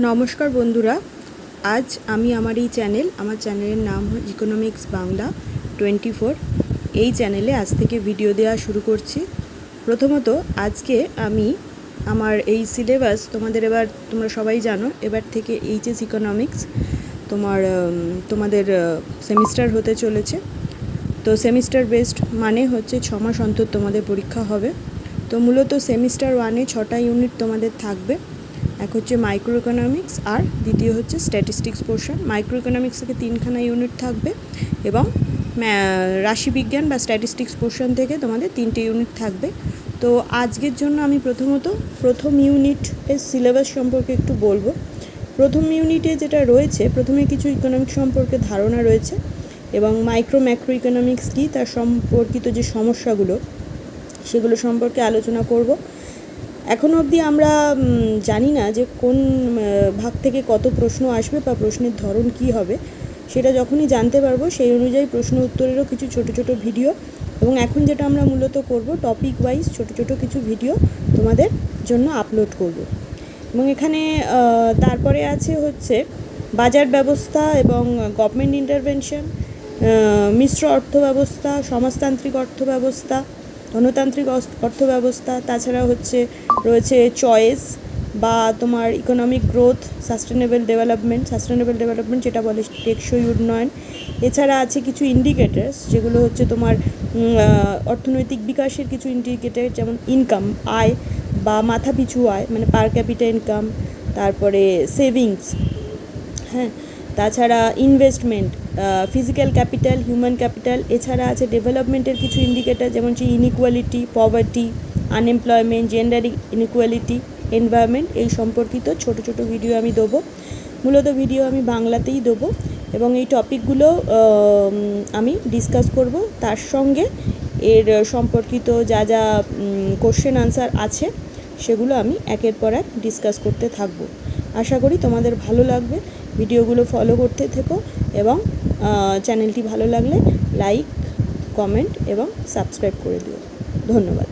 নমস্কার বন্ধুরা, আজ আমি আমার চ্যানেলের নাম ইকোনমিক্স বাংলা 24। এই চ্যানেলে আজ থেকে ভিডিও দেওয়া শুরু করছি। প্রথমত আজকে আমি আমার এই সিলেবাস তোমরা সবাই জানো, এবার থেকে এইচএস ইকোনমিক্স তোমাদের সেমিস্টার হতে চলেছে। তো সেমিস্টার বেসড মানে হচ্ছে 6 মাস অন্তর তোমাদের পরীক্ষা হবে। তো মূলত সেমিস্টার 1-এ 6টা ইউনিট তোমাদের থাকবে। এক হচ্ছে মাইক্রো ইকোনমিক্স আর দ্বিতীয় হচ্ছে স্ট্যাটিস্টিক্স পোর্শন। মাইক্রো ইকোনমিক্স থেকে 3খানা ইউনিট থাকবে এবং রাশিবিজ্ঞান বা স্ট্যাটিস্টিক্স পোর্শন থেকে তোমাদের 3টে ইউনিট থাকবে। তো আজকের জন্য আমি প্রথম ইউনিটের সিলেবাস সম্পর্কে একটু বলবো। প্রথম ইউনিটে যেটা রয়েছে, প্রথমে কিছু ইকোনমিক্স সম্পর্কে ধারণা রয়েছে এবং ম্যাক্রো ইকোনমিক্স কী তার সম্পর্কিত যে সমস্যাগুলো সেগুলো সম্পর্কে আলোচনা করব। এখনও অবধি আমরা জানি না যে কোন ভাগ থেকে কত প্রশ্ন আসবে বা প্রশ্নের ধরন কী হবে। সেটা যখনই জানতে পারবো সেই অনুযায়ী প্রশ্ন উত্তরেরও কিছু ছোট ছোট ভিডিও, এবং এখন যেটা আমরা মূলত করব টপিক ওয়াইজ ছোট ছোট কিছু ভিডিও তোমাদের জন্য আপলোড করব। এবং এখানে তারপরে আছে হচ্ছে বাজার ব্যবস্থা এবং গভর্নমেন্ট ইন্টারভেনশন, মিশ্র অর্থব্যবস্থা, সমাজতান্ত্রিক অর্থব্যবস্থা, গণতান্ত্রিক অর্থব্যবস্থা, তাছাড়া রয়েছে চয়েস বা তোমার ইকোনমিক গ্রোথ, সাস্টেনেবল ডেভেলপমেন্ট যেটা বলে টেকসই উন্নয়ন। এছাড়া আছে কিছু ইন্ডিকেটার্স যেগুলো হচ্ছে তোমার অর্থনৈতিক বিকাশের কিছু ইন্ডিকেটার, যেমন ইনকাম, আয় বা মাথাপিছু আয় মানে পার ক্যাপিটা ইনকাম, তারপরে সেভিংস, হ্যাঁ, তাছাড়া investment, physical capital, human capital. এছাড়া আছে ডেভেলপমেন্টের কিছু ইন্ডিকেটার, যেমন হচ্ছে inequality, poverty, unemployment, gender inequality, environment. এই সম্পর্কিত ছোট ছোট ভিডিও আমি দেবো। মূলত ভিডিও আমি বাংলাতেই দেবো এবং এই টপিকগুলো আমি ডিসকাস করব। তার সঙ্গে এর সম্পর্কিত যা যা কোশ্চেন আনসার আছে সেগুলো আমি একের পর এক ডিসকাস করতে থাকবো। আশা করি তোমাদের ভালো লাগবে। ভিডিওগুলো ফলো করতে থেকো এবং চ্যানেলটি ভালো লাগলে লাইক, কমেন্ট এবং সাবস্ক্রাইব করে দিও। ধন্যবাদ।